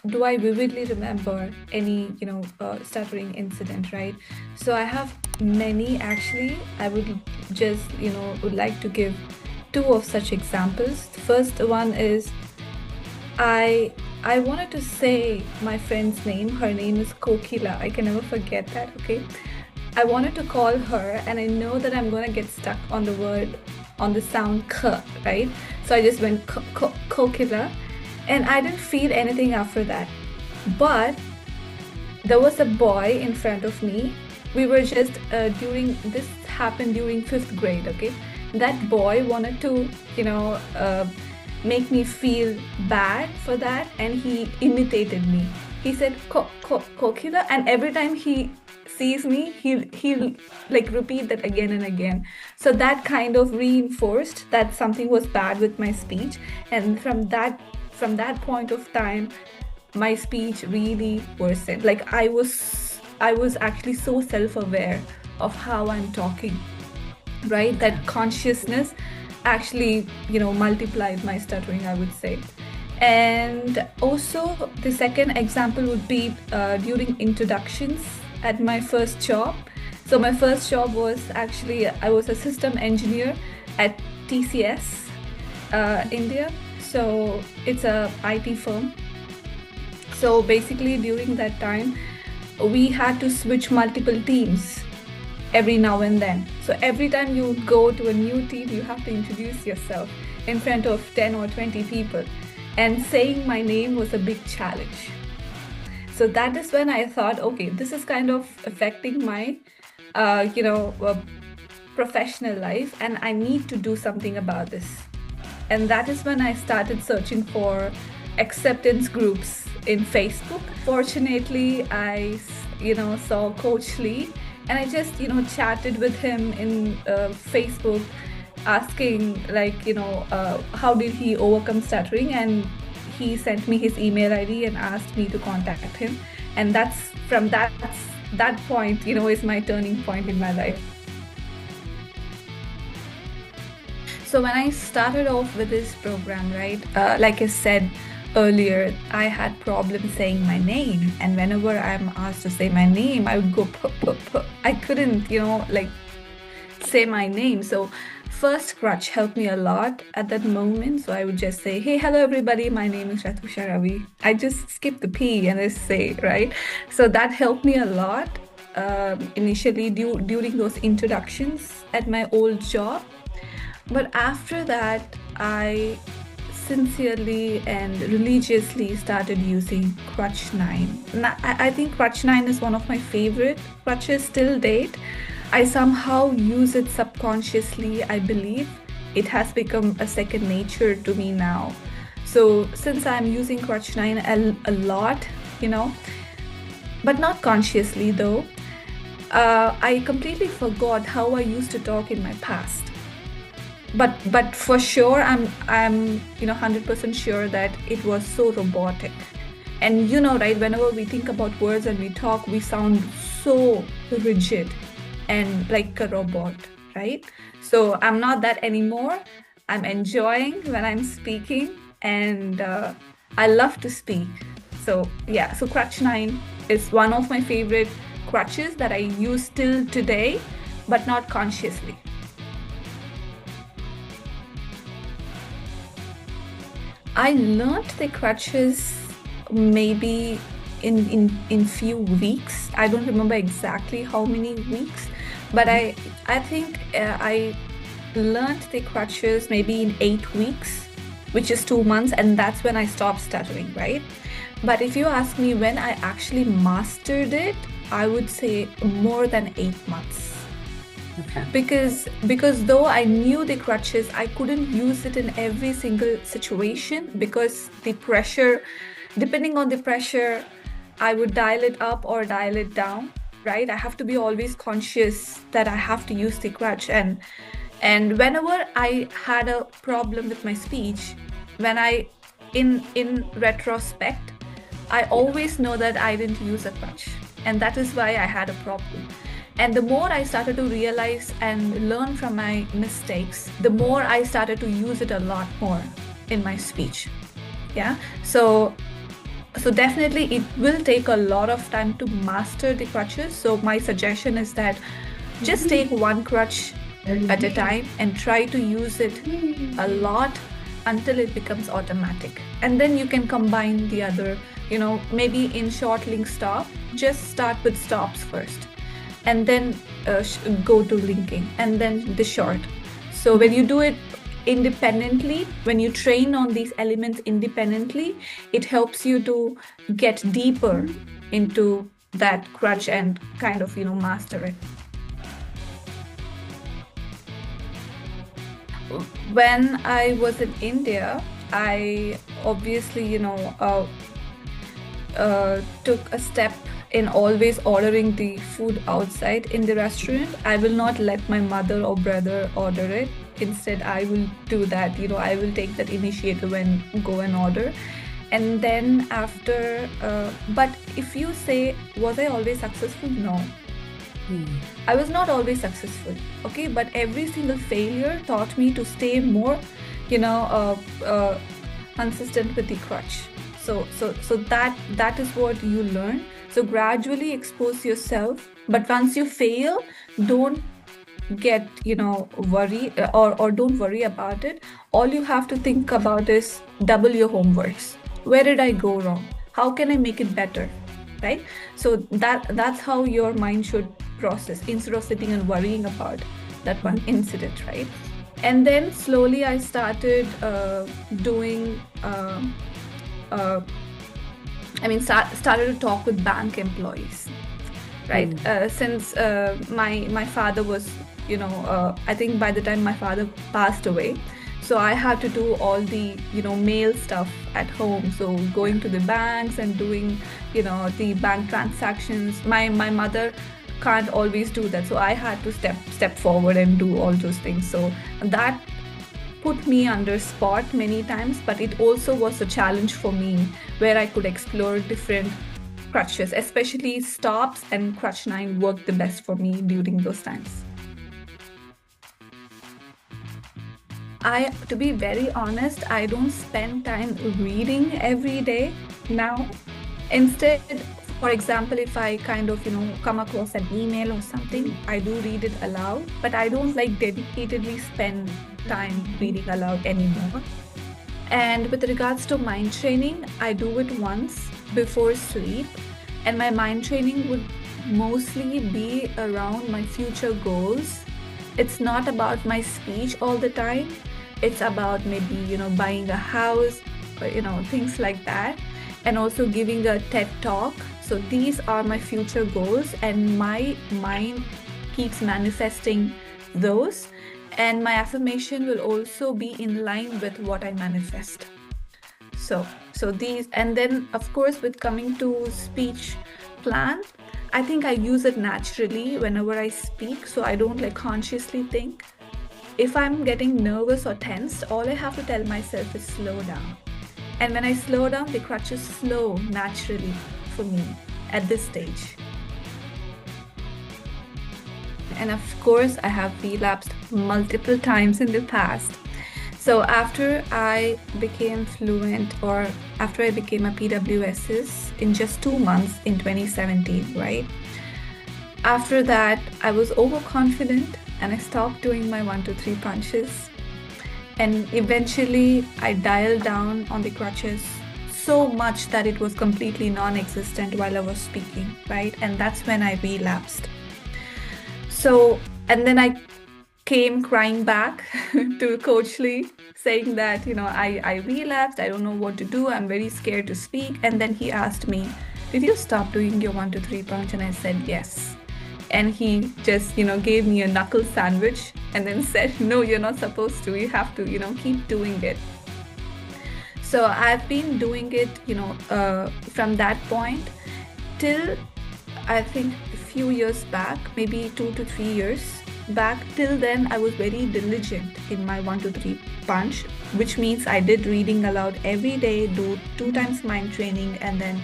do I vividly remember any, stuttering incident, right? So I have many actually. I would just, would like to give two of such examples. The first one is I I wanted to say my friend's name. Her name is Kokila. I can never forget that, okay? I wanted to call her and I know that I'm gonna get stuck on the word, on the sound k, right? So I just went Kokila and I didn't feel anything after that. But there was a boy in front of me. We were just this happened during fifth grade, okay? That boy wanted to, make me feel bad for that, and he imitated me. He said Kokila, and every time he sees me, he'll like repeat that again and again. So that kind of reinforced that something was bad with my speech, and from that point of time, my speech really worsened. Like I was actually so self-aware of how I'm talking, right? That consciousness actually, multiplied my stuttering, I would say. And also, the second example would be during introductions at my first job. So my first job was actually, I was a system engineer at TCS, India. So it's a IT firm. So basically, during that time, we had to switch multiple teams every now and then. So every time you go to a new team, you have to introduce yourself in front of 10 or 20 people. And saying my name was a big challenge. So that is when I thought, okay, this is kind of affecting my, professional life, and I need to do something about this. And that is when I started searching for acceptance groups in Facebook. Fortunately, I, saw Coach Lee, and I just, chatted with him in Facebook, asking like, how did he overcome stuttering? And he sent me his email ID and asked me to contact him. And that's from that point, is my turning point in my life. So when I started off with this program, right, like I said earlier, I had problems saying my name. And whenever I'm asked to say my name, I would go, I couldn't, say my name. So first crutch helped me a lot at that moment. So I would just say, hey, hello, everybody. My name is Prathusha Ravi. I just skip the P and I say, right? So that helped me a lot initially during those introductions at my old job. But after that, I sincerely and religiously started using Crutch 9. I think Crutch 9 is one of my favorite crutches till date. I somehow use it subconsciously, I believe. It has become a second nature to me now. So since I'm using Crutch 9 a lot, but not consciously though, I completely forgot how I used to talk in my past. But for sure, I'm 100% sure that it was so robotic. And right, whenever we think about words and we talk, we sound so rigid and like a robot, right? So I'm not that anymore. I'm enjoying when I'm speaking, and I love to speak. So yeah, so Crutch 9 is one of my favorite crutches that I use till today, but not consciously. I learned the crutches maybe in few weeks. I don't remember exactly how many weeks, but I think I learned the crutches maybe in 8 weeks, which is 2 months, and that's when I stopped stuttering, right? But if you ask me when I actually mastered it, I would say more than 8 months. Okay. Because though I knew the crutches, I couldn't use it in every single situation because the pressure, depending on the pressure, I would dial it up or dial it down, right? I have to be always conscious that I have to use the crutch. And whenever I had a problem with my speech, when in retrospect, I always know that I didn't use a crutch. And that is why I had a problem. And the more I started to realize and learn from my mistakes, the more I started to use it a lot more in my speech. Yeah. So So definitely it will take a lot of time to master the crutches. So my suggestion is that just take one crutch at a time and try to use it a lot until it becomes automatic. And then you can combine the other, maybe in short link stop, just start with stops first and then go to linking and then the short. So when you do it independently, when you train on these elements independently, it helps you to get deeper into that crutch and kind of, master it. When I was in India, I obviously, took a step in always ordering the food outside in the restaurant. I will not let my mother or brother order it. Instead, I will do that. I will take that initiative and go and order. And then after, but if you say, was I always successful? No. I was not always successful, okay? But every single failure taught me to stay more, consistent with the crutch. So that is what you learn. So gradually expose yourself. But once you fail, don't get, worry or don't worry about it. All you have to think about is double your homeworks. Where did I go wrong? How can I make it better? Right? So that's how your mind should process instead of sitting and worrying about that one incident, right? And then slowly I started doing started to talk with bank employees, right? Since my father was, I think by the time my father passed away, so I had to do all the, mail stuff at home. So going to the banks and doing, the bank transactions. My mother can't always do that. So I had to step forward and do all those things. So that put me under spot many times, but it also was a challenge for me where I could explore different crutches, especially stops and crutch 9 worked the best for me during those times. To be very honest, I don't spend time reading every day now. Instead, for example, if I kind of, come across an email or something, I do read it aloud, but I don't like dedicatedly spend time reading aloud anymore. And with regards to mind training, I do it once before sleep, and my mind training would mostly be around my future goals. It's not about my speech all the time. It's about maybe, buying a house, or, things like that. And also giving a TED talk. So these are my future goals, and my mind keeps manifesting those. And my affirmation will also be in line with what I manifest. So these, and then of course with coming to speech plan, I think I use it naturally whenever I speak. So I don't consciously think. If I'm getting nervous or tensed, all I have to tell myself is slow down. And when I slow down, the crutches slow naturally for me at this stage. And of course, I have relapsed multiple times in the past. So after I became fluent, or after I became a PWSS in just 2 months in 2017, right? After that, I was overconfident and I stopped doing my 1, 2, 3 punches. And eventually I dialed down on the crutches so much that it was completely non-existent while I was speaking, right? And that's when I relapsed. So, and then I came crying back to Coach Lee saying that, I relapsed, I don't know what to do, I'm very scared to speak. And then he asked me, did you stop doing your 1, 2, 3 punch? And I said, yes. And he just, gave me a knuckle sandwich and then said, no, you're not supposed to. You have to, keep doing it. So I've been doing it, from that point till I think a few years back, maybe 2 to 3 years back. Till then, I was very diligent in my 1, 2, 3 punch, which means I did reading aloud every day, do 2 times mind training, and then,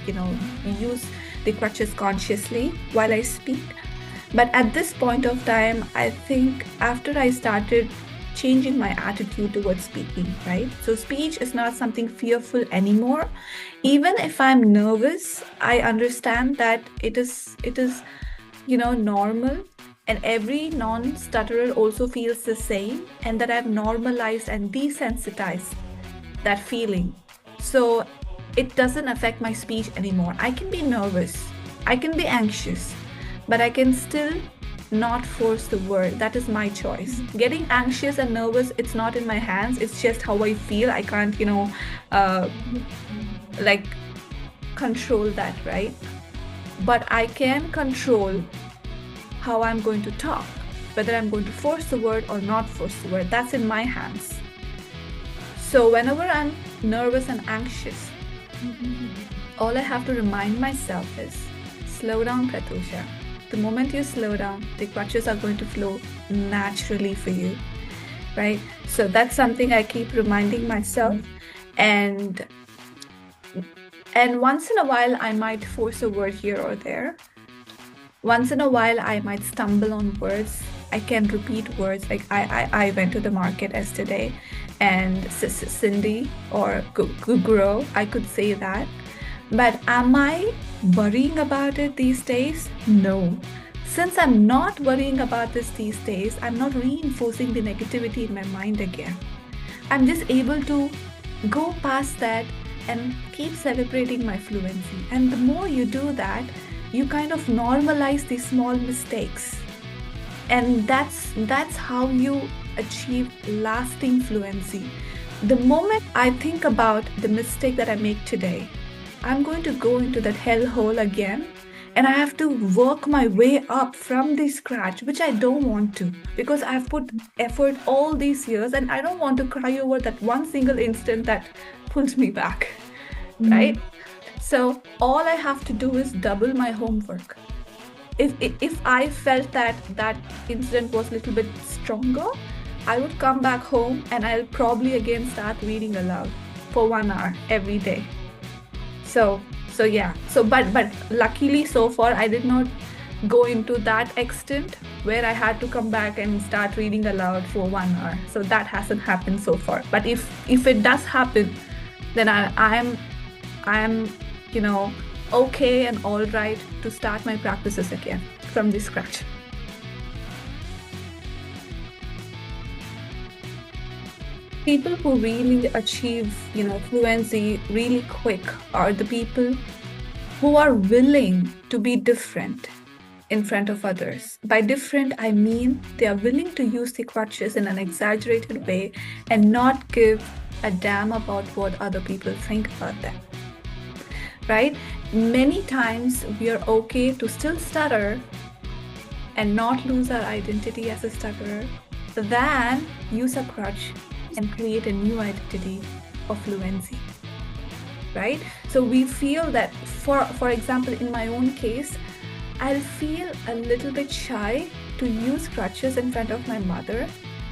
use the crutches consciously while I speak. But at this point of time, I think after I started changing my attitude towards speaking, right? So speech is not something fearful anymore. Even if I'm nervous, I understand that it is normal, and every non-stutterer also feels the same, and that I've normalized and desensitized that feeling. So it doesn't affect my speech anymore. I can be nervous, I can be anxious, but I can still not force the word. That is my choice. Getting anxious and nervous, it's not in my hands. It's just how I feel. I can't, like control that, right? But I can control how I'm going to talk, whether I'm going to force the word or not force the word. That's in my hands. So whenever I'm nervous and anxious, all I have to remind myself is, slow down, Prathusha. The moment you slow down, the crutches are going to flow naturally for you, right? So that's something I keep reminding myself. And once in a while, I might force a word here or there. Once in a while, I might stumble on words. I can repeat words. Like I went to the market yesterday, and Cindy or Gugro, I could say that. But am I worrying about it these days? No. Since I'm not worrying about this these days, I'm not reinforcing the negativity in my mind again. I'm just able to go past that and keep celebrating my fluency. And the more you do that, you kind of normalize these small mistakes. And that's how you achieve lasting fluency. The moment I think about the mistake that I make today, I'm going to go into that hellhole again, and I have to work my way up from the scratch, which I don't want to, because I've put effort all these years, and I don't want to cry over that one single instant that pulls me back, right? So all I have to do is double my homework. If I felt that incident was a little bit stronger, I would come back home and I'll probably again start reading aloud for 1 hour every day. So yeah. So but luckily so far I did not go into that extent where I had to come back and start reading aloud for 1 hour. So that hasn't happened so far. But if it does happen, then I am okay and all right to start my practices again from the scratch. People who really achieve, fluency really quick are the people who are willing to be different in front of others. By different, I mean they are willing to use the crutches in an exaggerated way and not give a damn about what other people think about them. Right? Many times we are okay to still stutter and not lose our identity as a stutterer than use a crutch and create a new identity of fluency, right? So we feel that, for example, in my own case, I'll feel a little bit shy to use crutches in front of my mother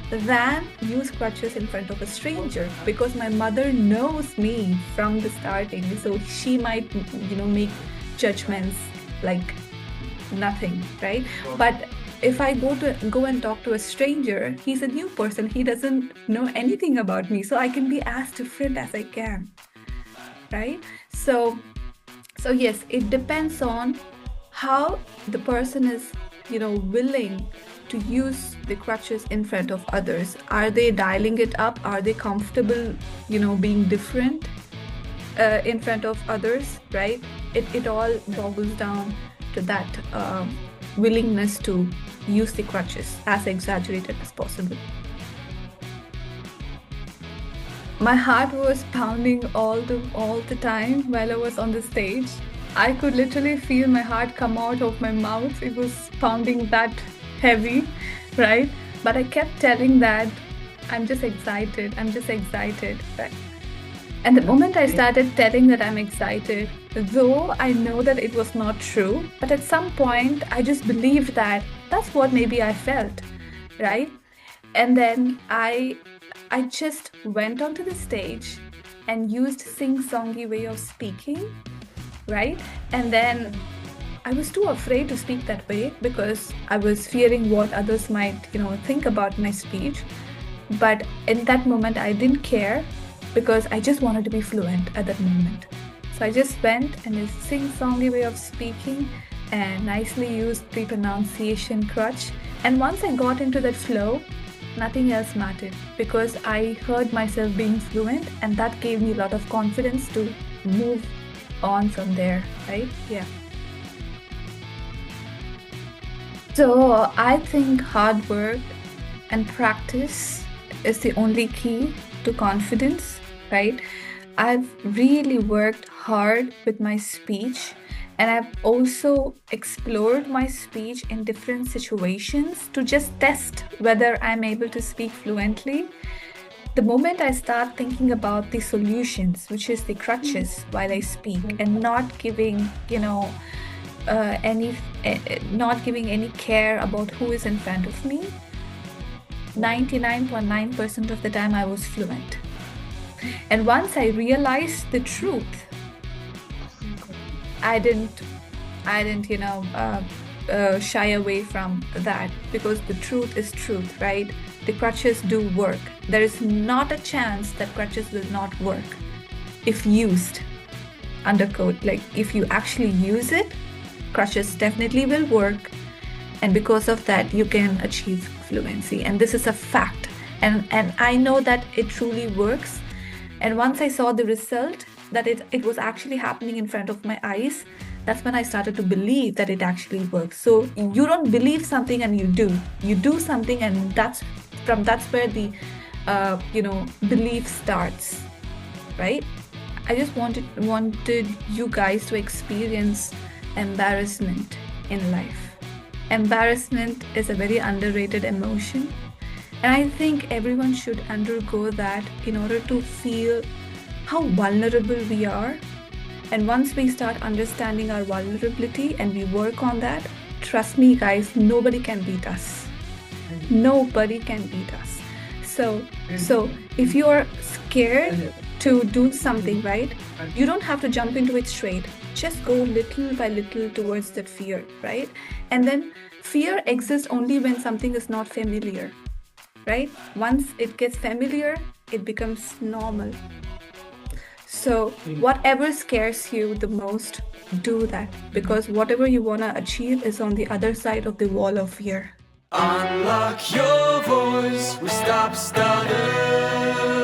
than use crutches in front of a stranger, because my mother knows me from the starting, so she might make judgments like nothing, right? But if I go and talk to a stranger, he's a new person, he doesn't know anything about me, so I can be as different as I can, right? So yes, it depends on how the person is willing to use the crutches in front of others. Are they dialing it up? Are they comfortable being different in front of others, right? It all boggles down to that willingness to use the crutches as exaggerated as possible. My heart was pounding all the time while I was on the stage. I could literally feel my heart come out of my mouth. It was pounding that heavy, right? But I kept telling that I'm just excited, right? And the moment I started telling that I'm excited, though I know that it was not true, but at some point I just believed that that's what maybe I felt, right? And then I just went onto the stage and used sing-songy way of speaking, right? And then I was too afraid to speak that way because I was fearing what others might, think about my speech. But in that moment, I didn't care because I just wanted to be fluent at that moment. So I just went and a sing-songy way of speaking and nicely used the pronunciation crutch. And once I got into that flow, nothing else mattered because I heard myself being fluent, and that gave me a lot of confidence to move on from there, right? Yeah. So I think hard work and practice is the only key to confidence, right? I've really worked hard with my speech, and I've also explored my speech in different situations to just test whether I'm able to speak fluently. The moment I start thinking about the solutions, which is the crutches while I speak, and not giving, not giving any care about who is in front of me, 99.9% of the time I was fluent. And once I realized the truth, I didn't, shy away from that, because the truth is truth, right? The crutches do work. There is not a chance that crutches will not work if used under code. Like if you actually use it, crutches definitely will work. And because of that, you can achieve fluency. And this is a fact. And I know that it truly works. And once I saw the result, that it was actually happening in front of my eyes, that's when I started to believe that it actually works. So you don't believe something and you do. You do something, and that's where the belief starts, right? I just wanted you guys to experience embarrassment in life. Embarrassment is a very underrated emotion, and I think everyone should undergo that in order to feel how vulnerable we are. And once we start understanding our vulnerability and we work on that, trust me guys, nobody can beat us. Nobody can beat us. So if you're scared to do something, right, you don't have to jump into it straight. Just go little by little towards that fear, right? And then fear exists only when something is not familiar, right? Once it gets familiar, it becomes normal. So whatever scares you the most, do that, because whatever you want to achieve is on the other side of the wall of fear. Unlock your voice with StopStutter's.